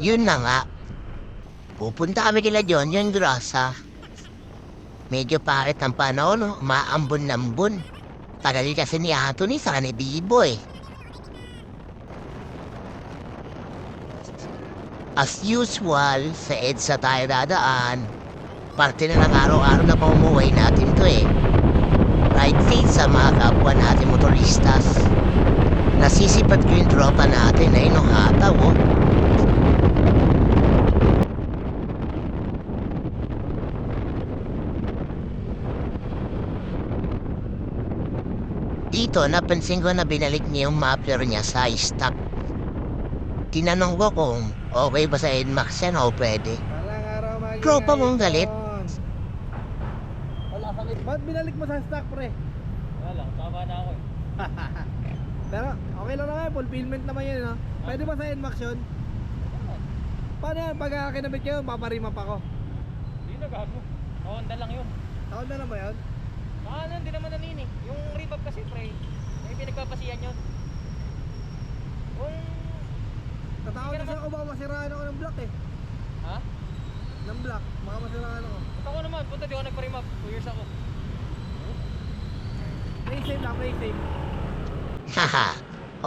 Yun na nga. Pupunta kami kila John Grossa. Medyo pangit ang panahon, no? Maambon-ambon. Tagal kasi ni Anthony sa ni Bibo eh. As usual, sa EDSA tayo dadaan. Parte na ng araw-araw na pamumuhay natin to eh. Ride safe sa mga kapwa natin motoristas. Nasisipat ko yung tropa natin eh, nung hataw oh. Dito, napansin ko na binalik niya yung muffler niya sa stock. Tinanong ko kung okay ba sa NMAX yan o pwede. Parang araw maging Tropa mong galit. Wala sakit. Ba't binalik mo sa stock, pre? Wala lang, tama na ako eh. Pero okay lang naman, fulfillment naman yun, no? Pwede ba sa NMAX yun? Paano yan? Pag kinabit kayo, paparimap ako. Hindi na gago. Honda lang yun. Taon na lang ba yun? Ano, hindi naman nanini. Yung reverb kasi pre, may pinagpapasiyan yun. Kung... Tatawag Hindi kasi ako, baka masiraan ako ng block eh. Ha? Ng block, baka masiraan ako. Ba't ako naman, punta di ako nagpa-remap. 2 years ako. Play safe lang, play safe. Haha.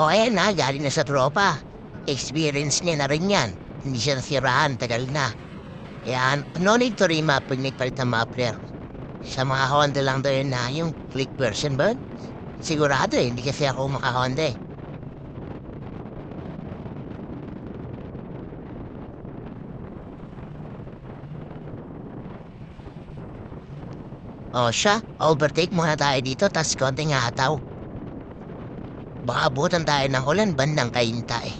O ayan na, galing na sa tropa. Experience niya na rin yan. Hindi siya nasiraan, tagal na. Yan, no need to remap pag nagpalit ng muffler. Sa mga Honda lang daw yun na yung click version ba? Sigurado eh, hindi kasi ako maka-Honda eh. O siya, overtake muna tayo dito, tas konting hataw. Baka abutan tayo ng ulan, bandang kainta eh.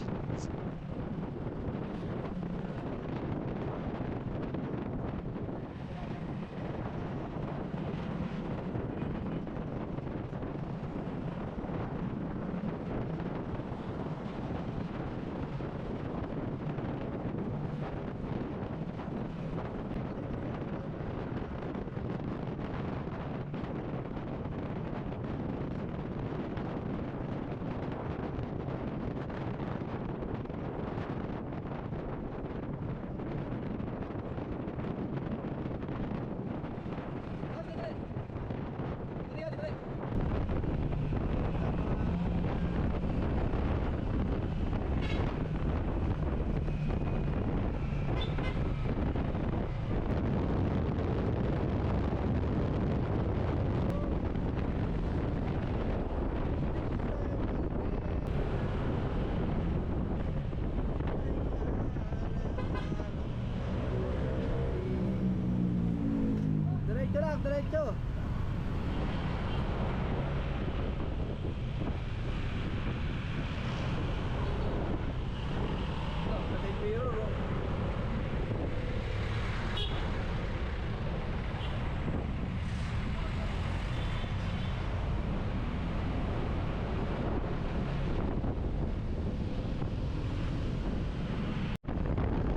Diretso lang, diretso.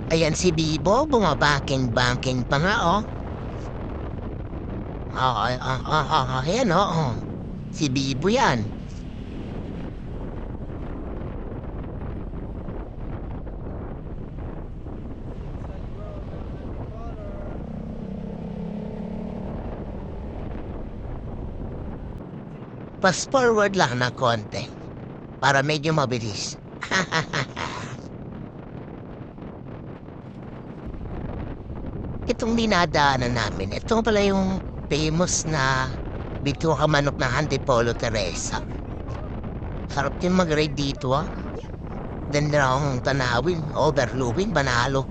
Ayan si Bibo, bumabaking-banking pa nga oh. Ayan oh. Si Bibo yan. Fast forward lang ng konti para medyo mabilis. Itong dinadaanan namin, ito pala yung famous na bituka manok ng Antipolo Teresa. Sarap din mag-ride dito ah. Ganda akong tanawin, overlooking, Banalo.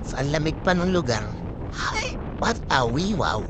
Sa lamig pa ng lugar. Ay, what a wow.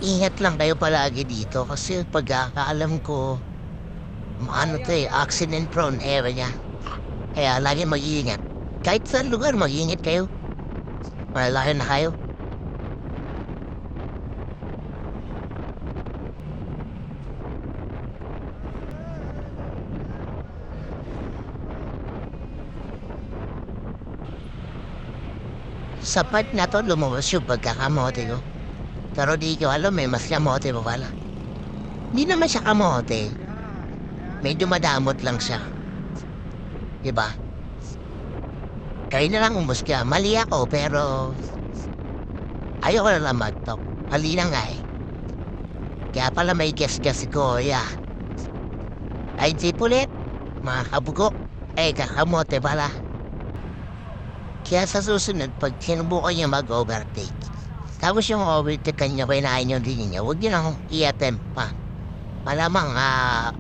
Ingat lang kayo palagi dito kasi pagkakaalam ko ano to eh, accident prone area. Kaya lagi mag-iingat. Kahit sa lugar, mag-iingat kayo. Malalayo na kayo. Sa part na to, lumabas yung pagkakamote ko. Pero di ko alam, may mas kamote pa pala. Hindi naman siya kamote. Medyo madamot lang siya. Diba? Kayo na lang umusga. Mali ako, pero... ayoko na lang mag-talk. Mali na nga eh. Kaya pala may guess-guess si Kuya. Ay, jeep ulit. Mga kabugok. Eh, kakamote pala. Kaya sa susunod, pag sinubukan niya mag-overtake, tapos yung overtake kanya kinain yung din niya, huwag niyo lang i-attempt pa. Malamang,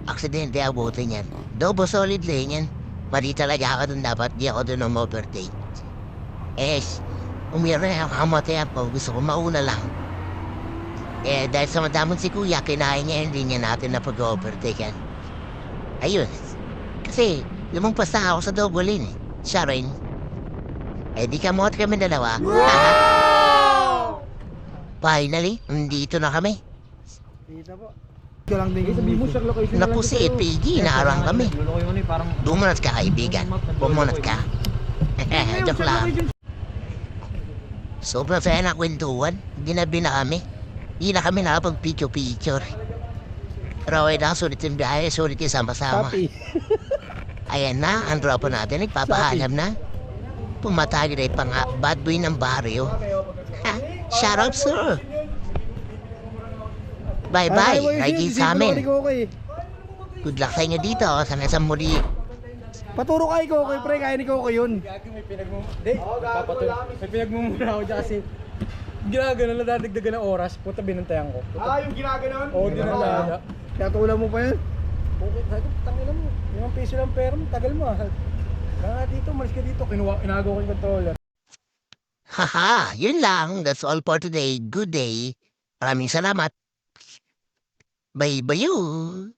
aksidente abutin yan. Double solid lane yan. Mali talaga ako dun dapat, di ako dun overtake. Eh, umira na yung kamote ako, gusto ko mauna lang. Eh, dahil sa madamon si Kuya, kinain niya yung linya natin na pag-overtake yan. Ayun. Kasi, lumampas na ako sa double lane eh. Siya rin. Eh, di kamote kami dalawa. Wow! Finally, nandito na kami. Dito po. Ito lang din. Sabi mo, Sherlock, location Naku si PG, naharang kami. Lolo ko yung ano eh, parang... Bumunot ka, kaibigan. Bumunot ka. Joke lang. Sobrang saya na kwentuhan. Ginabi na kami. Hindi na kami nakapag-picture-picture. Pero okay na, sulit yung biyahe, sulit yung sama-sama. Happy. Ayan na, ang dropo natin, nagpapaalam na. Pumatagi na yung bad boy ng baryo. Ha, shout out, sir. Bye-bye, riding sa amin. Good luck sa inyo dito, sana sa muli. Paturo kay Kokoy, pre, kaya ni Kokoy yun. May pinagmumura ako dyan kasi ginagano na dadagdagan ng oras, puta binantayan ko. Yung ginaganon? Oo, ginalala. Kaya tulang mo pa yan? Bukit, sabi ko, tangin mo. 5 piso lang pera mo, tagal mo ah. Kaya dito, malis ka dito, inagaw ko yung controller. Haha, yun lang. That's all for today. Good day. Maraming salamat. Bye-bye.